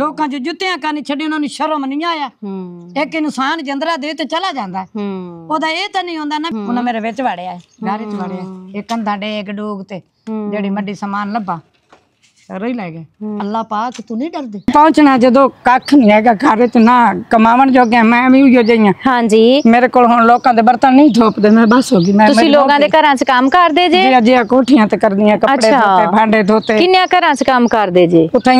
ਲੋਕਾਂ ਚ ਜੁੱਤੀਆਂ ਕਰਨੀ ਛੱਡੀ, ਉਹਨਾਂ ਨੂੰ ਸ਼ਰਮ ਨਹੀਂ ਆਇਆ। ਇੱਕ ਇਨਸਾਨ ਜੰਦਰਾ ਦੇ ਤੇ ਚਲਾ ਜਾਂਦਾ, ਉਹਦਾ ਇਹ ਤਾਂ ਨਹੀਂ ਹੁੰਦਾ ਨਾ। ਉਹਨਾਂ ਮੇਰੇ ਵਿੱਚ ਵੜਿਆ, ਘਰ ਚ ਵੜਿਆ, ਇਹ ਕੰਧਾਂ ਡੇਗ ਡੂਗ ਤੇ ਜਿਹੜੀ ਮੱਡੀ ਸਮਾਨ ਲੱਭਾ ਰਹੀ ਲੈ ਗਏ। ਅੱਲਾ ਪਾਕ ਤੂੰ ਨਹੀਂ ਡਰਦੀ ਪਹੁੰਚਣਾ ਜਦੋਂ ਕੱਖ ਨਹੀਂ ਹੈਗਾ ਘਰ ਚ, ਨਾ ਕਮਾਵਣ ਜੋਗੇ ਮੈਂ ਵੀ ਹੋ ਜਾਈਆਂ। ਹਾਂਜੀ ਮੇਰੇ ਕੋਲ ਹੁਣ ਲੋਕਾਂ ਦੇ ਬਰਤਨ ਨਹੀਂ ਧੋਪਦੇ, ਮੈਂ ਬਸ ਹੋ ਗਈ। ਮੈਂ ਤੁਸੀਂ ਲੋਕਾਂ ਦੇ ਘਰਾਂ ਚ ਕੰਮ ਕਰਦੇ ਜੇ? ਜੀ ਜੀ ਕੋਠੀਆਂ ਤੇ ਕਰਦੀਆਂ, ਕੱਪੜੇ ਧੋਤੇ, ਭਾਂਡੇ ਧੋਤੇ। ਕਿੰਨੇ ਘਰਾਂ ਚ ਕੰਮ ਕਰਦੇ ਜੇ? ਉੱਥੇ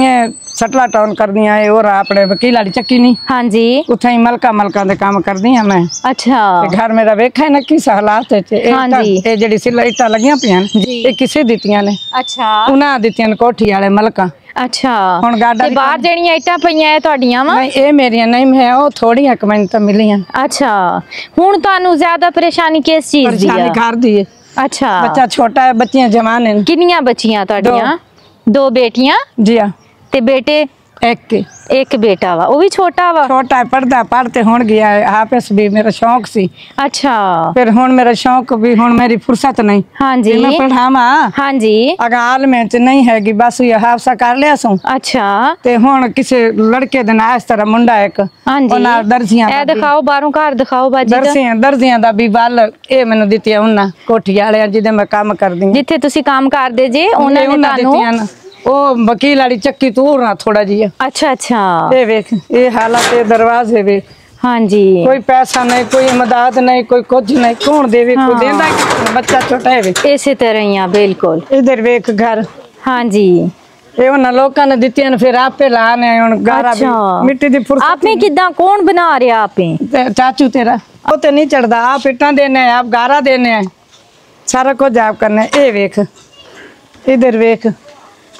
सटला टाउन कर दिया है और अपने वकील वाली चक्की नहीं। हाँ जी उथे ही मलका दे काम कर दिया मैं। अच्छा घर मेरा वेखा है ना किस हालात है। हाँ जी ये जेडी सिला इटा लगियां पियां ये किसे दित्तियां ने? अच्छा उन्हां दित्तियां ने कोठी वाले मलका। अच्छा हुण गाडा ते बाहर जेड़ियां इटा पईयां है तुहाडियां वा? नहीं ए मेरियां नहीं, मैं ओ थोड़ियां कमेंट तो मिलियां। अच्छा हुण तुहानू ज्यादा परेशानी किस चीज दी है? परेशानी घर दी है। अच्छा बच्चा छोटा है, बच्चियां जवान है। कितनियां बच्चियां तुहाडियां? दो बेटियां? जी हां ते बेटे? एक बेटा वा, वो भी छोटा वा? छोटा है, पढ़ता पढ़ते हुण गया है। हाफिज भी मेरा शौक सी। अच्छा फिर हुण मेरा शौक भी हुण मेरी फुर्सत नहीं। हाँ जी मैं पढ़ावा। हाँ जी अगर आलम च नहीं हैगी बस ये हाफसा कर लिया सू। अच्छा ते हुण किसी लड़के दे नाल इस तरह मुंडा एक। हाँ जी ओना दर्जियां ए दिखाओ, बाहरों घर दिखाओ बाजी दा। दर्जियां दा भी वल ए मैनू दित्तियां उन्हां कोठी वाले जिदे मैं काम करदी। जिथे तुसी काम करदे जे उन्हां ने तानू ओ वकील वाली चक्की तूर ना थोड़ा जी। अच्छा अच्छा ये वेख ये हालत है दरवाजे वे। हाँ जी कोई पैसा नहीं, कोई मदद नहीं, कोई कुछ नहीं, कौन देवे? हाँ। कोई देंदा, बच्चा छोटा है वे। इसी तरह ही बिल्कुल इधर वेख घर। हाँ जी ये उन्हां लोकां ने दित्तियां ने फिर आपे लाने हुण गारा भी मिट्टी दी फुर्सत। आपने किदां कौन बना रहा आपे? चाचू तेरा ओ ते नहीं चढ़दा, आप इटां देने आप गारा देने सारा कुछ आप करना। ए वेख इधर वेख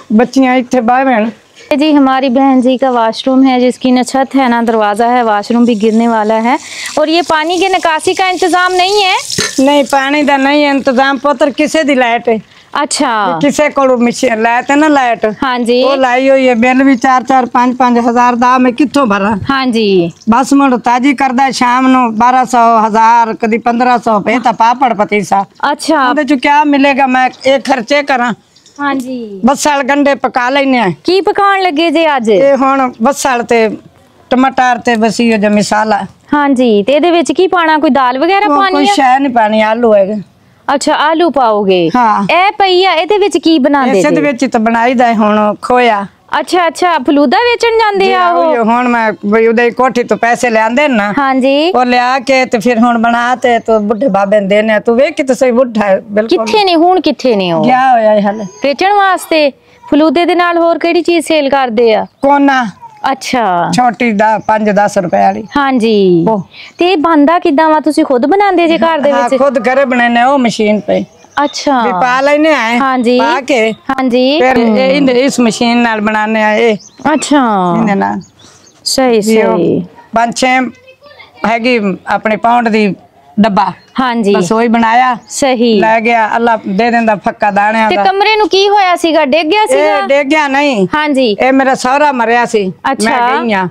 बच्चियां इतने बाहर जी। हमारी बहन जी का वाशरूम है जिसकी न छत है ना दरवाजा है, वाशरूम भी गिरने वाला है। और ये पानी के निकासी का इंतजाम नहीं है? नहीं पानी का नहीं है इंतजाम, पुत्र किसे दी लाइट है। अच्छा किसे को मशीन लाइट है ना लाइट? हाँ जी वो लाई हुई है, बिल भी 4-4 5-5 हजार दा मैं कित्थों भरा? हाँ जी बस मुड़ ताजी करदा शाम नु 1200 1000 कदी 1500 पे ता पापड़ पतीसा। अच्छा ओदे च क्या मिलेगा? मैं एक खर्चे करा। हाँ जी बसाल गंडे पका लेने की पकान लगे जे आज? ये हुण बसाल ते टमाटर ते बसी जो मसाला। हाँ जी ते इहदे विच की पाना? कोई दाल वगैरह पानी? कोई शै नहीं पानी, आलू है। अच्छा आलू पाओगे? हाँ ए पईया इहदे विच की बनांदे? इस दे विच तो बनाईदा हुण खोया। अच्छा अच्छा फलूदा बेचन जांदे आ ओ? हुण मैं बई उदे कोठी तो पैसे ले आंदे ना। हाँ जी ओ ले आके ते फिर हुण बनाते तो बुढ़े बाबे ने देने। तू वेख तो सही बुढ़ा है बिल्कुल। किथे ने हुण किथे ने ओ? क्या होया हाल बेचन वास्ते? फलूदे दे नाल होर केड़ी चीज सेल करदे आ? कोना। अच्छा छोटी दा 5-10 रुपए वाली। हाँ जी ते बनदा किदां वा? तुसी खुद बनांदे जे घर दे विच? हां खुद घरे बनाने ओ मशीन पे। अच्छा भी पा लेने आए। हाँ जी पा के हाँ जी फिर इस मशीन नाल बनाने आए। अच्छा इने नाल सही सही 5-6 हैगी अपने पाउंड दी डब्बा। हाँ जी बस वही बनाया सही ले गया। अल्लाह दे देंदा फक्का दाने दा। ते कमरे नु की होया सीगा? डेग गया सीगा? डेग गया नहीं। हाँ जी ए मेरा सौरा मरया सी। अच्छा मैं गईया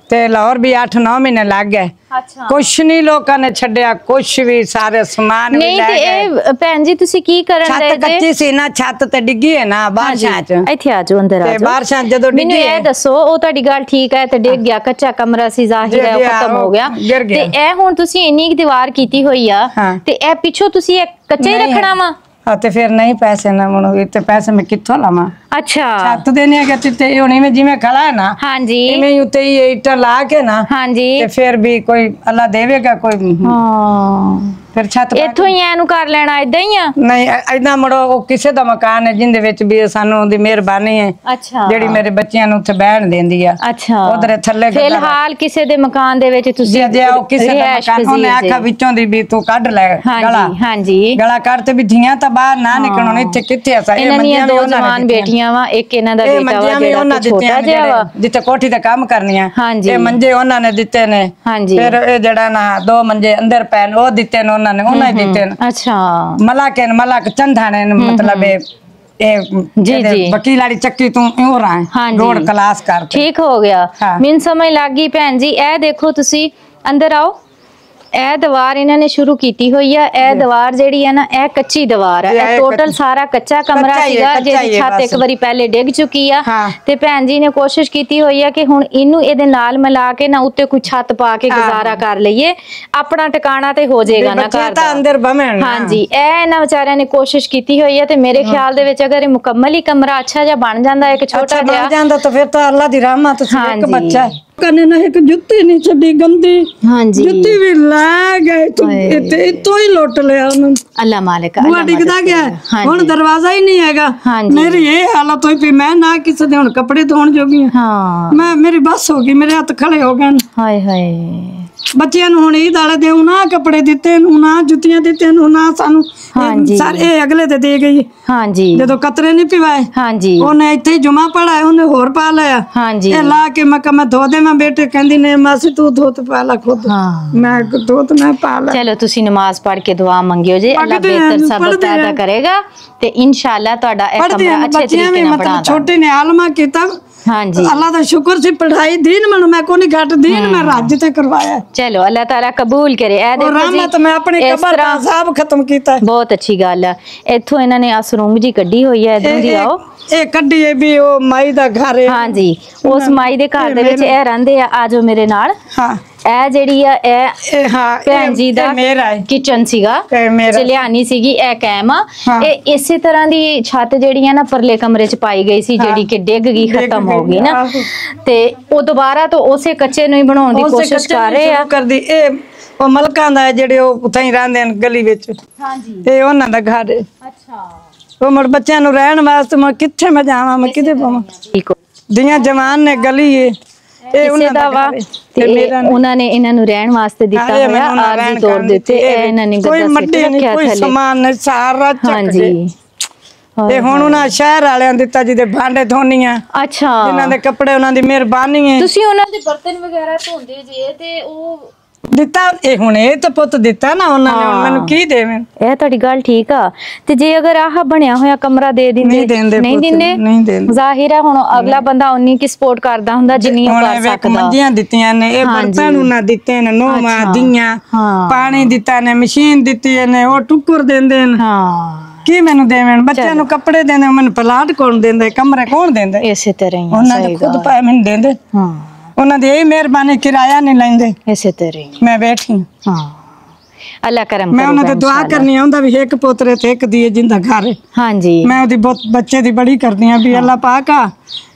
ते लाहौर भी 8-9 महीने लग गए। अच्छा कुछ नहीं लोकां ने छड्या कुछ भी, सारे सामान नहीं ते ए भैन जी तुसी की करन दे? छत कच्ची सी ना, छत ते डिग्गी है ना बारिशां च। इथे आ जाओ अंदर आ जाओ। ते बारिशां जदों डिग्गी है ए दसो ओ ताडी गल ठीक है ते डिग गया कच्चा कमरा सी जाहिर है खत्म हो गया ते ए हुण तुसी इन्नी दीवार कीती होई आ ते ए पिछो तुसी ए कच्चा ही रखना वा? हाँ तो फिर नहीं पैसे ना मुनो इतने पैसे मैं कित्थों लावा? अच्छा छत देने के तिते होनी में जिवें खड़ा है ना। हाँ जी इवें उते ही ईटा ला के ना। हाँ जी ते फिर भी कोई अल्लाह देवेगा कोई। हाँ फिर छत इथों ही एनु कर लेना इदां ही आ? नहीं इदां मुड़ो ओ किसे दा मकान है जिंदे विच भी सानू दी मेहरबानी है। अच्छा जेड़ी मेरे बच्चियां नु उथे बैठन देंदी आ। अच्छा उधर थल्ले फिलहाल किसे दे मकान दे विच तुसी जे ओ किसे दा मकान ओने आखा विचों दी भी तू कढ ले गला। हाँ जी गला करते भी धियां ता बाहर ना निकलण इथे किथे आ सारे मंजियां दो जवान बेटियां वा एक इना दा बेटा वा जेड़ा छोटा जिहा वा जिथे कोठी दा काम करनियां। हाँ जी ए मंजे ओना ने दिते ने। हाँ जी फिर ए जेड़ा ना 2 मंजे अंदर पैन ओ दिते ने उन्होंने दिते। अच्छा मलाक चंदाने मतलब जी जी वकील वाली चक्की तू यूं रहा है। हाँ रोड क्लास कर ठीक हो गया। हाँ। मिन समझ लग गई भैन जी ए देखो तुसी अंदर आओ ਇਹ ਦੀਵਾਰ ਇਹਨਾਂ ਨੇ ਸ਼ੁਰੂ ਕੀਤੀ ਹੋਈ ਆ। ਇਹ ਦੀਵਾਰ ਜਿਹੜੀ ਹੈ ਨਾ ਇਹ ਕੱਚੀ ਦੀਵਾਰ ਆ। ਇਹ ਟੋਟਲ ਸਾਰਾ ਕੱਚਾ ਕਮਰਾ ਸੀਗਾ ਜਿਹਦੀ ਛੱਤ ਇੱਕ ਵਾਰੀ ਪਹਿਲੇ ਡਿੱਗ ਚੁੱਕੀ ਆ ਤੇ ਭੈਣ ਜੀ ਨੇ ਕੋਸ਼ਿਸ਼ ਕੀਤੀ ਹੋਈ ਆ ਕਿ ਹੁਣ ਇਹਨੂੰ ਇਹਦੇ ਨਾਲ ਮਿਲਾ ਕੇ ਨਾ ਉੱਤੇ ਕੋਈ ਛੱਤ ਪਾ ਕੇ ਗੁਜ਼ਾਰਾ ਕਰ ਲਈਏ, ਆਪਣਾ ਟਿਕਾਣਾ ਤੇ ਹੋ ਜਾਏਗਾ ਨਾ ਘਰ ਦਾ ਅੰਦਰ ਬਮਣ। ਹਾਂਜੀ ਇਹ ਇਹਨਾਂ ਵਿਚਾਰਿਆਂ ਨੇ ਕੋਸ਼ਿਸ਼ ਕੀਤੀ ਹੋਈ ਆ ਤੇ ਮੇਰੇ ਖਿਆਲ ਦੇ ਵਿੱਚ ਅਗਰ ਇਹ ਮੁਕੰਮਲ ਹੀ ਕਮਰਾ ਅੱਛਾ ਜਿਹਾ ਬਣ ਜਾਂਦਾ, ਇੱਕ ਛੋਟਾ ਜਿਹਾ ਬਣ ਜਾਂਦਾ ਤਾਂ ਫਿਰ ਤਾਂ ਅੱਲਾ ਦੀ ਰਹਿਮਤ ਸੀ। ਇੱਕ ਬੱਚਾ कने ना एक जुत्ती नहीं छड़ी गंदी। हाँ जी जुत्ती भी ला गए तो ही लोट लिया उन्होंने। अल्लाह मालिक बुआ टिकदा गया हुन दरवाजा ही नहीं हैगा। हाँ मेरी ये हालत हुई पई मैं ना किसी दे हुन कपड़े धोण जोगी। हाँ मैं मेरी बस हो गई, मेरे हाथ खड़े हो गए। हाय हाय बच्चियां नूं हुण ईद वाले दिन ना कपड़े दिते ना जुत्तियां दिते ना सानू। हाँ जी सारे अगले ते दे गई। हाँ जी जदों कतरे नहीं पिवाए। हाँ जी ओने इत्थे ही जुमा पढ़ाया ओने होर पा लिया। हाँ जी ए ला के मैं धो दे मैं बेटे कहंदी ने मासी तू धो ते पा ला खुद। हाँ मैं धो ते मैं पा ला। चलो तुसी नमाज पढ़ के दुआ मंगियो जे अल्लाह बेहतर सबब पैदा करेगा ते इंशाअल्लाह तुहाडा ए कमरा अच्छे तरीके नाल बना। छोटे ने आलमा कीता। हाँ जी अल्लाह दा शुक्र से पढ़ाई दीन मन मैं को नहीं घट दीन मैं राज ते करवाया। चलो अल्लाह ताला कबूल करे। ए देखो जी रहमत मैं अपनी कबर दा हिसाब खत्म कीता। बहुत अच्छी गल है। इथों इन्हां ने आसरूंग जी कड्डी होई है। इधरों दी आओ ए कड्डी है भी ओ माई दा घर है। हाँ जी उस माई दे घर दे विच ए रहंदे आ। आ जाओ मेरे नाल। हाँ ए जेड़ी आ ए हां भैन जी दा मेरा किचन सीगा चलियानी सीगी ए कैम आ। ए इसी तरह दी छत जेड़ी है ना परले कमरे च पाई गई सी जेड़ी कि डिग गई खत्म हो गई ना ते ओ दोबारा तो उसे कच्चे नु ही बनाउण दी कोशिश कर रहे आ। करदी ए ओ मलकां दा जेड़े ओ उथां ही रहंदे न गली विच। हां जी ए ओनां दा घर है। अच्छा ओ मर बच्चों नु रहण वास्ते मैं किथे मैं जावां मैं किदे पावां। दियां जवान ने गली है इसे दा वा ते उन्होंने इन्हां नु रहण वास्ते दिता होया आरजी तौर दिते इन्हां ने कोई मट्टी नहीं कोई सामान नहीं सारा चक। हां जी ते हुण उन्हां शहर वालियां दिता जिदे भांडे धोनियां। अच्छा इन्हां दे कपड़े उन्हां दी मेहरबानी है। तुसी उन्हां दे बर्तन वगैरह धोंदे जे ते ओ दिता ए हुण ए तो पुत दिता ना उन्हां ने हुण मैनू की देवें। ए तोडी गल ठीक आ ते जे अगर आह बनया होया कमरा दे दिंदे नहीं दिंदे जाहिर है हुण अगला बंदा उन्नी की सपोर्ट करदा हुंदा जिन्नी ओ कर सकदा। मंजियां दित्तियां ने ए बर्तन उन्हां दित्ते ने नोमा दियां पानी दिता ने मशीन दित्ती ने ओ टुकर देंदे ने। हां की मैनू देवें बच्चों नु कपड़े देंदे मैनू प्लाट कौन देंदे कमरे कौन देंदे इसे तरह ही उन्हां दे खुद पाए मैनू देंदे। हां उन्हां दी मेहरबानी किराया नहीं लेंदे इसे तरह मैं बैठी। हां अल्लाह करम करे। मैं उन्हां ते दुआ करनी आंदा भी एक पोतरे ते एक दिए जिंदा घर। हां जी मैं ओदी बहुत बच्चे दी बड़ी करदी हां भी अल्लाह पाक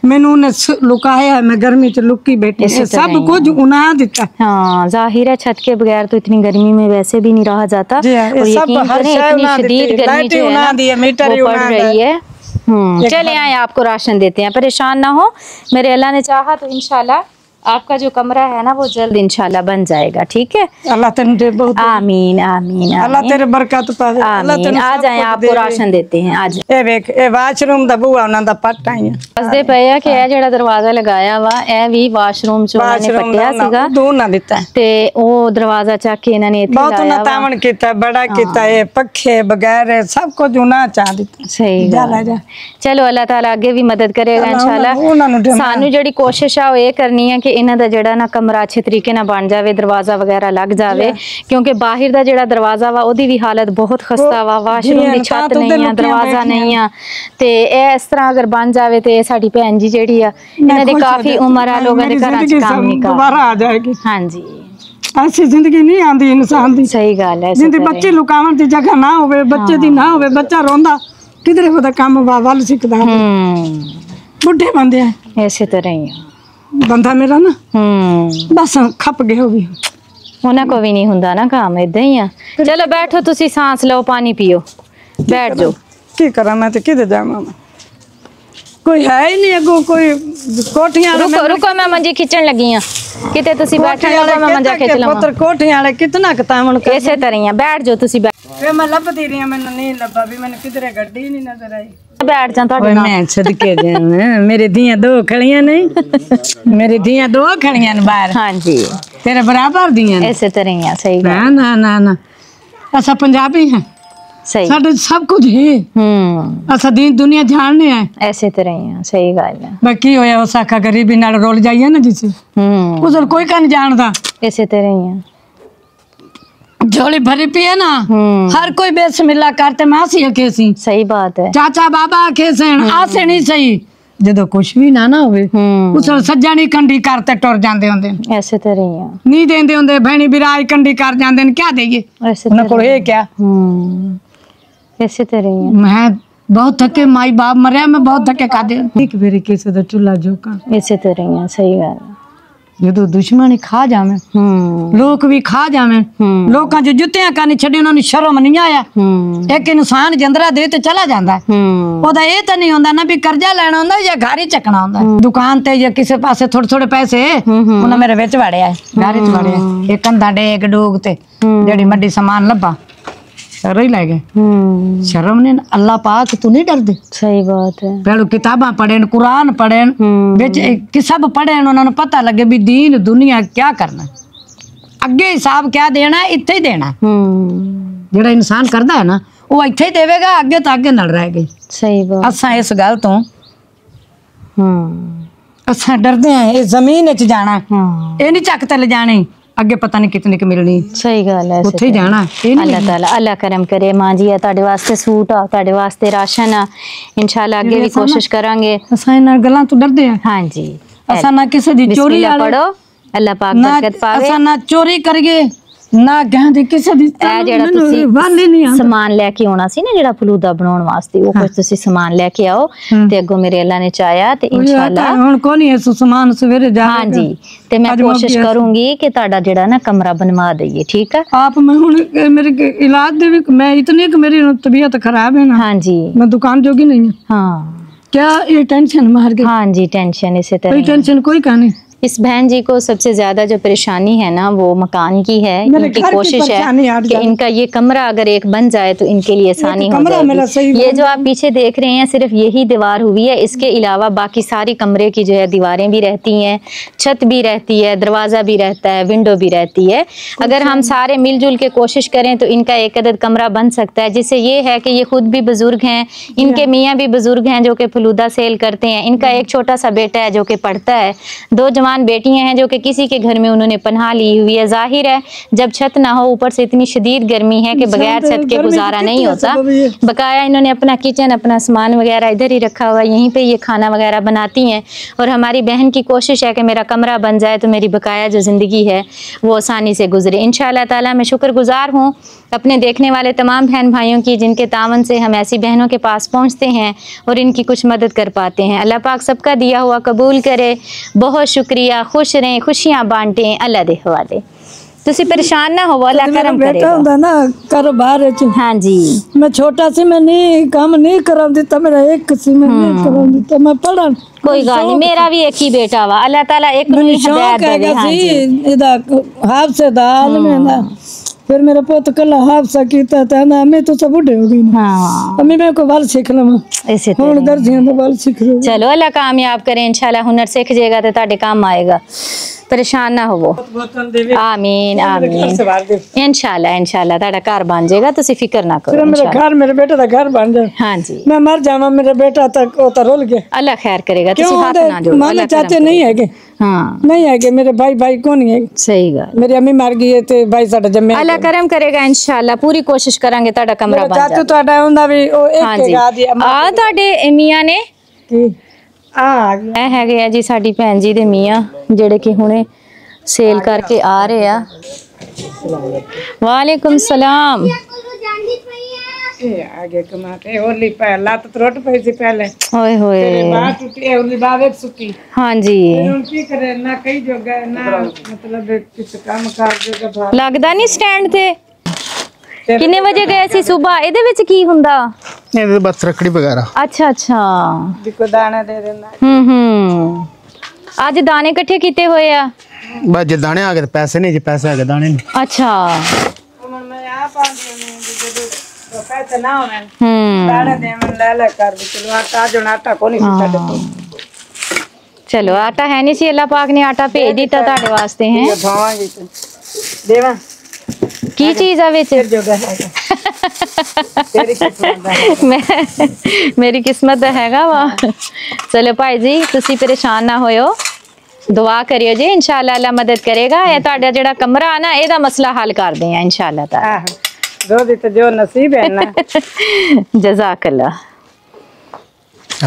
मैनू ने लुकाया मैं गर्मी च लुकी बैठी सब कुछ उन्हां दिता। हां जाहिर है छत के बगैर तो इतनी गर्मी में वैसे भी नहीं रहा जाता और यकीन करें इतनी शदीद गर्मी जो है उन्हां दी मीटर पड़ रही है। चले आए आपको राशन देते हैं परेशान ना हो मेरे अल्लाह ने चाहा तो इंशाल्लाह आपका जो कमरा है ना वो जल्द इंशाल्लाह बन जाएगा। ठीक है अल्लाह तेरे बहुत आमीन आमीन अल्लाह तेरे बरकत पावे। अल्लाह तेरे आ जाए आपको राशन देते हैं आज। ए देख ए वाशरूम दा बुआ उन्हां दा पट आईया दसदे पए आ कि ए जेड़ा दरवाजा लगाया वा ए भी वाशरूम च उन्होंने पट्टिया सीगा दो ना दिता ते ओ दरवाजा चक के इन्हां ने इथे लाया बहुत उन्हां तावण कीता बड़ा कीता ए पखे बगैर सब कुछ उन्हां चा दिता। सही गल है। चलो अल्लाह ताला आगे भी मदद करेगा इंशाल्लाह। सानू जेड़ी कोशिश आ ओ ए करनी है कि इन्हां दा जेड़ा ना कमरा अच्छे तरीके ना बन जावे दरवाजा वगैरह लग जावे क्योंकि बाहर दा जेड़ा दरवाजा वा ओदी भी हालत बहुत खस्ता वा वाशरूम दी छत नहीं है दरवाजा नहीं है ते ए इस तरह अगर बन जावे ते साडी भैन जी जेड़ी आ इन्हां दी काफी उम्र आ लोगां दे घरां च काम नहीं कर दोबारा आ जाएगी। हां जी ऐसी जिंदगी नहीं आंदी इंसान दी। सही गल है जिंदे बच्चे लुकावन दी जगह ना होवे बच्चे दी ना होवे बच्चा रोंदा किधरे ओदा काम वाल सिकदा। बुढ़े बंदे ऐसे तरह ही बंदा मेरा ना बस खप गए होगी उन्हें को भी नहीं हुंदा ना काम इदा ही आ। चलो बैठो तुसी सांस लो पानी पियो बैठ जाओ की करा मैं तो किधर जावां कोई है ही नहीं अगो कोई कोठियां रुको रुको मैं मंजी खिचण लगी हां किते तुसी बैठण लगो मैं मंजा खिच लवां पुत्र कोठियां वाले कितना कतावण कैसे तरह बैठ जाओ तुसी वे मैं लभदी रही मैनू नहीं लभा भी मैनू किधरे गड्डी नहीं नजर आई। बैठ जा तोड़े नाल मैं सदके जावां मेरे दियां दो खड़ियां नहीं मेरे दियां दो खड़ियां न बाहर। हां जी तेरे बराबर दियां ऐसे तरह ही सही ना ना ना ना ऐसा पंजाबी है सही साडे सब कुछ है। ऐसा दीन दुनिया जानने हैं ऐसे तरह ही सही गल है। बाकी होया उस आखा गरीबी नाल रोल जाइए ना जिसे उधर कोई का नहीं जानदा ऐसे तरह ही झोली भरी पी है ना, हर कोई बेसमिल्ला करते मैं आसी आखे सी। सही बात है। चाचा बाबा आखे सेन आसे नहीं सही, ਜਦੋਂ ਕੁਛ ਵੀ ਨਾ ਨਾ ਹੋਵੇ ਉਸ ਸੱਜਾ ਨਹੀਂ ਕੰਡੀ ਕਰਤੇ ਟੁਰ ਜਾਂਦੇ ਹੁੰਦੇ ਨੇ। ਐਸੇ ਤਰ੍ਹਾਂ ਹੀ ਆ, ਨਹੀਂ ਦਿੰਦੇ ਹੁੰਦੇ ਭੈਣੀ ਵਿਰਾਜ ਕੰਡੀ ਕਰ ਜਾਂਦੇ ਨੇ, ਕਿਆ ਦੇਈਏ ਉਹਨਾਂ ਕੋਲ ਇਹ ਕਿਆ। ਐਸੇ ਤਰ੍ਹਾਂ ਹੀ ਮੈਂ ਬਹੁਤ ਥੱਕੇ, ਮਾਈ ਬਾਪ ਮਰਿਆ, ਮੈਂ ਬਹੁਤ ਥੱਕੇ ਕਾਦੇ ਇੱਕ ਵਾਰੀ ਕਿਸੇ ਦਾ ਚੁੱਲਾ ਝੋਕਾ। ਐਸੇ ਤਰ੍ਹਾਂ ਹੀ ਆ, ਸਹੀ ਗੱਲ। ਜਦੋਂ ਦੁਸ਼ਮਣ ਖਾ ਜਾਵੇ, ਲੋਕ ਵੀ ਖਾ ਜਾਵੇ, ਲੋਕਾਂ ਚ ਜੁੱਤੀਆਂ ਕਾਨੀ ਛੱਡੀ, ਉਹਨਾਂ ਨੂੰ ਸ਼ਰਮ ਨਹੀਂ ਆਇਆ। ਇੱਕ ਇਨਸਾਨ ਜੰਦਰਾ ਦੇ ਤੇ ਚਲਾ ਜਾਂਦਾ, ਉਹਦਾ ਇਹ ਤਾਂ ਨਹੀਂ ਹੁੰਦਾ ਨਾ ਵੀ ਕਰਜ਼ਾ ਲੈਣਾ ਹੁੰਦਾ ਜਾਂ ਘਰ ਹੀ ਚੱਕਣਾ ਹੁੰਦਾ। ਦੁਕਾਨ ਤੇ ਜਾਂ ਕਿਸੇ ਪਾਸੇ ਥੋੜੇ ਥੋੜੇ ਪੈਸੇ ਉਹਨਾਂ ਮੇਰੇ ਵਿੱਚ ਵੜਿਆ, ਘਰ ਚ ਵੜਿਆ। ਇਹ ਕੰਧਾਂ ਡੇਗ ਡੂਗ ਤੇ ਜਿਹੜੀ ਮੱਡੀ ਸਮਾਨ ਲੱਭਾ सारा ही लै गए। शर्म ने अल्लाह पाक तू नहीं डरदे। सही बात है। पहले किताबा पढ़े, कुरान पढ़े, सब पढ़े, उन्होंने पता लगे भी दीन दुनिया क्या करना, अगे हिसाब क्या देना, इत्थे ही देना। जेड़ा इंसान करदा है ना वो इत्थे ही देवेगा, अगे तो अगे नल रहेगी। सही बात। असा इस गल तो असा डरदे हैं, ये जमीन च जाना, ये नहीं चक ते ले जानी, अगे पता नहीं कितने की मिलनी। सही गल है, उत्थे ही जाना। अल्लाह ताला अल्लाह करम करे। मां जी तुहाडे वास्ते सूट आ, तुहाडे वास्ते राशन आ, इंशाल्लाह अगे भी कोशिश करांगे। असां इन्हां गल्लां तो डरदे हां। हां जी, असां ना किसे दी चोरी पढ़ो, अल्लाह पाक बरकत पावे। असां ना चोरी करिए ना गहंदे किसे दी। जेड़ा तुसी सामान लेके आना सी ना, जेड़ा फलूदा बनाउण वास्ते, वो कुछ तुसी सामान लेके आओ ते अगो मेरे अल्लाह ने चाहया ते इंशाल्लाह हुण कोनी है सामान सवेरे जा। हां जी, ते मैं कोशिश करूंगी कि ताड़ा जेड़ा ना कमरा बनवा दईए। ठीक है आप, मैं हुण मेरे इलाज दे भी मैं इतनी कि मेरी तबीयत खराब है ना। हां जी, मैं दुकान जोगी नहीं हूं। हां, क्या ये टेंशन मार गई? हां जी, टेंशन इसी तरह। कोई टेंशन कोई कहानी। इस बहन जी को सबसे ज्यादा जो परेशानी है ना वो मकान की है। इनकी कोशिश है कि इनका ये कमरा अगर एक बन जाए तो इनके लिए आसानी हो जाएगी। ये जो आप पीछे देख रहे हैं सिर्फ यही दीवार हुई है, इसके अलावा बाकी सारी कमरे की जो है दीवारें भी रहती हैं, छत भी रहती है, दरवाजा भी रहता है, विंडो भी रहती है। अगर हम सारे मिलजुल के कोशिश करें तो इनका एक अदद कमरा बन सकता है। जिससे ये है कि ये खुद भी बुजुर्ग हैं, इनके मियाँ भी बुजुर्ग हैं जो कि फलूदा सेल करते हैं। इनका एक छोटा सा बेटा है जो कि पढ़ता है, दो जवान बेटियां हैं जो कि किसी के घर में उन्होंने पनाह ली हुई है। जाहिर है जब छत ना हो, ऊपर से इतनी शदीद गर्मी है कि बगैर छत के गुजारा नहीं होता। बकाया इन्होंने अपना किचन, अपना सामान वगैरह इधर ही रखा हुआ है, यहीं पे ये खाना वगैरह बनाती हैं। और हमारी बहन की कोशिश है कि मेरा कमरा बन जाए तो मेरी बकाया जो ज़िंदगी है वो आसानी से गुजरे। इंशाअल्लाह ताला मैं शुक्रगुजार हूँ अपने देखने वाले तमाम बहन भाइयों की, जिनके तावन से हम ऐसी बहनों के पास पहुँचते हैं और इनकी कुछ मदद कर पाते हैं। अल्लाह पाक सबका दिया हुआ कबूल करे। बहुत शुक्रिया, खुश रहें, खुशियाँ बांटें, अल्लाह दे हवाले। तुसी परेशान ना हो, अल्लाह करम करेगा। बेटा ना कारोबार है। हाँ जी, मैं छोटा सी मैं नहीं काम नहीं करा देता, मेरा एक सी मैं नहीं करा देता, मैं पढ़ा। कोई गल नहीं, मेरा भी एक ही बेटा वा, अल्लाह ताला एक नूं हिदायत देवे। हां जी, इदा हाफ से दाल में ना फिर मेरा पुत कला हाफसा कीता था ना, मैं तो सब बुढ़े हो गई। हां, अम्मी मैं को बाल सीख लवा ऐसे तो हुन दर्जियां तो बाल सीख लो। चलो अल्लाह कामयाब करे, इंशाल्लाह हुनर सीख जाएगा तो ताडे काम आएगा। परेशान ना होवो। आमीन आमीन। इंशाल्लाह इंशाल्लाह ताड़ा घर बन जाएगा, तुसी फिक्र ना करो। मेरा घर, मेरे बेटे दा घर बन जाए। हां जी, मैं मर जावा, मेरा बेटा तक ओ तो रुल गया। अल्लाह खैर करेगा, तुसी हाथ ना जोड़ो। मामे चाचे नहीं है के? हां नहीं है के, मेरे भाई कौन है? सही गल। मेरी अम्मी मर गई है ते भाई साडा जम्मे। अल्लाह करम करेगा, इंशाल्लाह पूरी कोशिश करांगे ताड़ा कमरा बन जाए। चाचू ताड़ा हुंदा भी ओ एक के गा दी आ ताड़े मियां ने की आ है जी साडी भैन जी दे मियां जेड़े कि हुणे सेल करके आ रहे आ। वालेकुम सलाम। आगे कमाते होली पे लात त्रोट पे सी पहले। ओए होए तेरे बात टूटी है, होली बावे सुकी। हां जी, हुन की करे ना कई जोगा ना, मतलब किस काम कार जोगा लगदा नहीं स्टैंड ते। कितने बजे गए सी सुबह? ਇਹਦੇ ਵਿੱਚ ਕੀ ਹੁੰਦਾ? ਇਹਦੇ ਬਸ ਰੱਖੜੀ ਵਗੈਰਾ। ਅੱਛਾ ਅੱਛਾ, ਦੇਖੋ ਦਾਣੇ ਦੇ ਦਿੰਦਾ। ਅੱਜ ਦਾਣੇ ਇਕੱਠੇ ਕੀਤੇ ਹੋਏ ਆ ਬਸ। ਜੇ ਦਾਣੇ ਆ ਗਏ ਤਾਂ ਪੈਸੇ ਨਹੀਂ, ਜੇ ਪੈਸੇ ਆ ਗਏ ਦਾਣੇ ਨਹੀਂ। ਅੱਛਾ, ਹੁਣ ਮੈਂ ਆ ਪਾਉਂਦੀ ਹਾਂ ਜਦੋਂ ਪੈਸੇ ਨਾ ਹੋਣ ਦਾਣੇ ਦੇਵਨ ਲੈ ਲੈ ਕਰ ਵੀ। ਚਲੋ ਆਟਾ ਜੋ ਆਟਾ ਕੋਈ ਨਹੀਂ ਸਾਡੇ ਕੋਲ। ਚਲੋ ਆਟਾ ਹੈ ਨਹੀਂ ਸੀ, ਅੱਲਾਹ ਪਾਕ ਨੇ ਆਟਾ ਭੇਜ ਦਿੱਤਾ ਤੁਹਾਡੇ ਵਾਸਤੇ। ਹੈ ਖਾਵਾਂਗੇ ਦੇਵਾ की चीज है विच? मेरी किस्मत हैगा वा। चलो भाई जी तुसी परेशान ना होयो, दुआ करियो जी, इंशाल्लाह अल्लाह मदद करेगा। ये ਤੁਹਾਡਾ ਜਿਹੜਾ ਕਮਰਾ ਨਾ ਇਹਦਾ ਮਸਲਾ ਹੱਲ ਕਰਦੇ ਆ इंशाल्लाह ताला। ਦੋ ਤੇ ਜੋ ਨਸੀਬ ਹੈ ਨਾ। ਜਜ਼ਾਕੱਲਾ।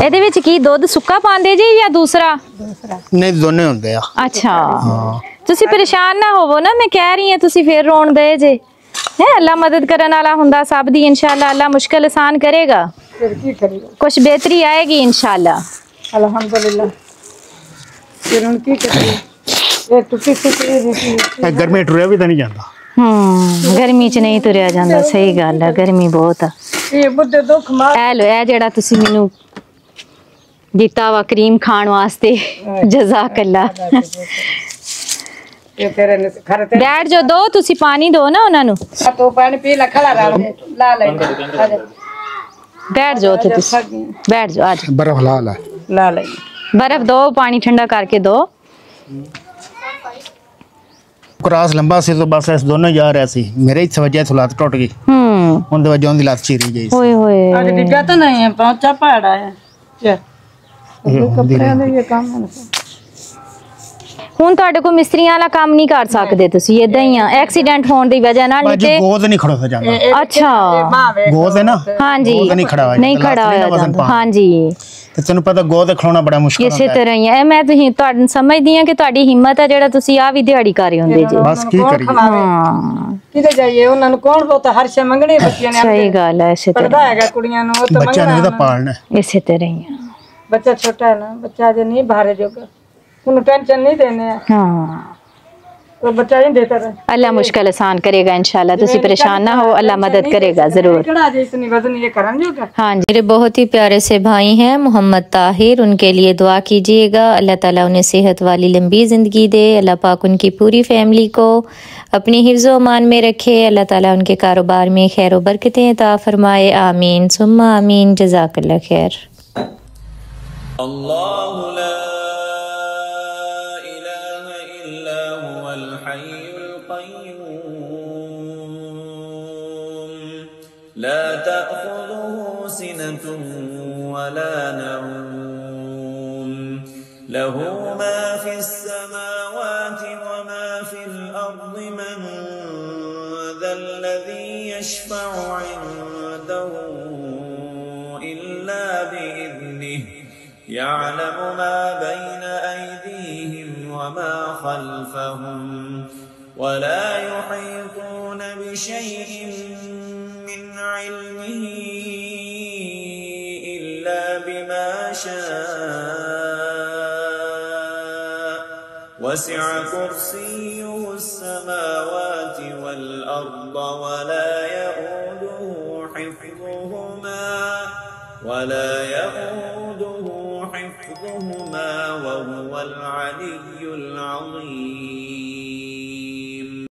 ਇਹਦੇ ਵਿੱਚ ਕੀ ਦੁੱਧ ਸੁੱਕਾ ਪਾਉਂਦੇ ਜੀ ਜਾਂ ਦੂਸਰਾ? ਨਹੀਂ ਦੋਨੇ ਹੁੰਦੇ ਆ। ਅੱਛਾ ਤੁਸੀਂ ਪਰੇਸ਼ਾਨ ਨਾ ਹੋਵੋ ਨਾ, ਮੈਂ ਕਹਿ ਰਹੀ ਹਾਂ ਤੁਸੀਂ ਫੇਰ ਰੋਣ ਦੇ ਜੇ। है अल्लाह मदद करने वाला हुंदा सब दी, इंशाल्लाह अल्लाह मुश्किल आसान करेगा, फिर की करेगा, कुछ बेहतरी आएगी इंशाल्लाह। अल्हम्दुलिल्लाह। फिर उन की करेगी ये टुकी टुकी गर्मी टुरिया भी तो नहीं जाता। गर्मी च नहीं तुरिया जांदा, सही गल है, गर्मी बहुत है। ये बुड्ढे दुख मार ए लो ए जेड़ा तुसी मेनू दिता वा क्रीम खाण वास्ते, जज़ाकल्लाह। बैठ जो दो तुसी पानी दो ना उन्हां नू, तो पानी पी ला, खड़ा ला ले बैठ जाओ थे तुसी, बैठ जाओ आज बर्फ ला ले बर्फ दो, पानी ठंडा करके दो। क्रॉस लंबा सी तो बस इस दोनों जा रहा सी, मेरे ही वजह से लात टूट गई। उन दे वजह दी लात चीरी गई। ओए होए आज डिग्गा तो नहीं है, पहुंचा पड़ा है क्या कपड़े दे ये काम है। ਹੁਣ ਤੁਹਾਡੇ ਕੋ ਮਿਸਤਰੀਆਂ ਵਾਲਾ ਕੰਮ ਨਹੀਂ ਕਰ ਸਕਦੇ ਤੁਸੀਂ, ਇਦਾਂ ਹੀ ਆ ਐਕਸੀਡੈਂਟ ਹੋਣ ਦੀ ਵਜ੍ਹਾ ਨਾਲ। ਬਾਜੀ ਗੋਦ ਨਹੀਂ ਖੜੋ ਜਾਂਦਾ। ਅੱਛਾ ਗੋਦ ਹੈ ਨਾ, ਹਾਂਜੀ ਗੋਦ ਨਹੀਂ ਖੜਾ ਹੋਇਆ, ਨਹੀਂ ਖੜਾ ਹੋਇਆ ਜਾਂਦਾ। ਹਾਂਜੀ ਤੇ ਤੈਨੂੰ ਪਤਾ ਗੋਦ ਖੜਾਉਣਾ ਬੜਾ ਮੁਸ਼ਕਲ ਹੁੰਦਾ ਹੈ। ਇਸੇ ਤਰ੍ਹਾਂ ਹੀ ਹੈ, ਮੈਂ ਤੁਸੀਂ ਤੁਹਾਨੂੰ ਸਮਝਦੀ ਆ ਕਿ ਤੁਹਾਡੀ ਹਿੰਮਤ ਹੈ ਜਿਹੜਾ ਤੁਸੀਂ ਆ ਵੀ ਦਿਹਾੜੀ ਕਰ ਰਹੇ ਹੁੰਦੇ ਜੀ। ਬਸ ਕੀ ਕਰੀਏ, ਹਾਂ ਕਿਤੇ ਜਾਈਏ, ਉਹਨਾਂ ਨੂੰ ਕੌਣ ਬਹੁਤਾ ਹਰ ਸ਼ੈ ਮੰਗਣੇ ਬੱਚਿਆਂ ਨੇ। ਸਹੀ ਗੱਲ ਹੈ, ਇਸੇ ਤਰ੍ਹਾਂ ਪੜਦਾ ਹੈਗਾ ਕੁੜੀਆਂ ਨੂੰ, ਉਹ ਤਾਂ ਬੱਚਿਆਂ ਨੇ ਇਹਦਾ ਪਾਲਣਾ, ਇਸੇ ਤਰ੍ਹਾਂ ਹੀ ਆ। ਬੱਚਾ ਛੋਟਾ ਹੈ ਨਾ, ਬੱਚਾ ਅਜੇ ਨਹੀਂ ਬਾਹਰ ਜੋਗਾ, ਉਹਨੂੰ ਟੈਨਸ਼ਨ ਨਹੀਂ ਦੇਣੇ ਆ। ਹਾਂ तो बच्चा ही देता रहे, अल्लाह मुश्किल आसान करेगा इंशाल्लाह। तुसी परेशान ना हो, अल्लाह मदद करेगा जरूर। हाँ जी, मेरे बहुत ही प्यारे से भाई हैं मोहम्मद ताहिर, उनके लिए दुआ कीजिएगा। अल्लाह ताला उन्हें सेहत वाली लंबी ज़िंदगी दे, अल्लाह पाक उनकी पूरी फैमिली को अपनी हिफ्ज़ व अमान में रखे, अल्लाह ताला उनके कारोबार में खैर व बरकतें अता फरमाए, आमीन सुम्मा आमीन, जज़ाकल्लाह खैर। لا تأخذه سنة ولا نوم، له ما في السماوات وما في الأرض، من ذا الذي يشفع عنده إلا بإذنه، يعلم ما بين أيديهم وما خلفهم، ولا يحيطون بشيء من علمه إلا بما شاء، وسع كرسيه السماوات والأرض، ولا يؤوده حفظهما وهو العلي العظيم.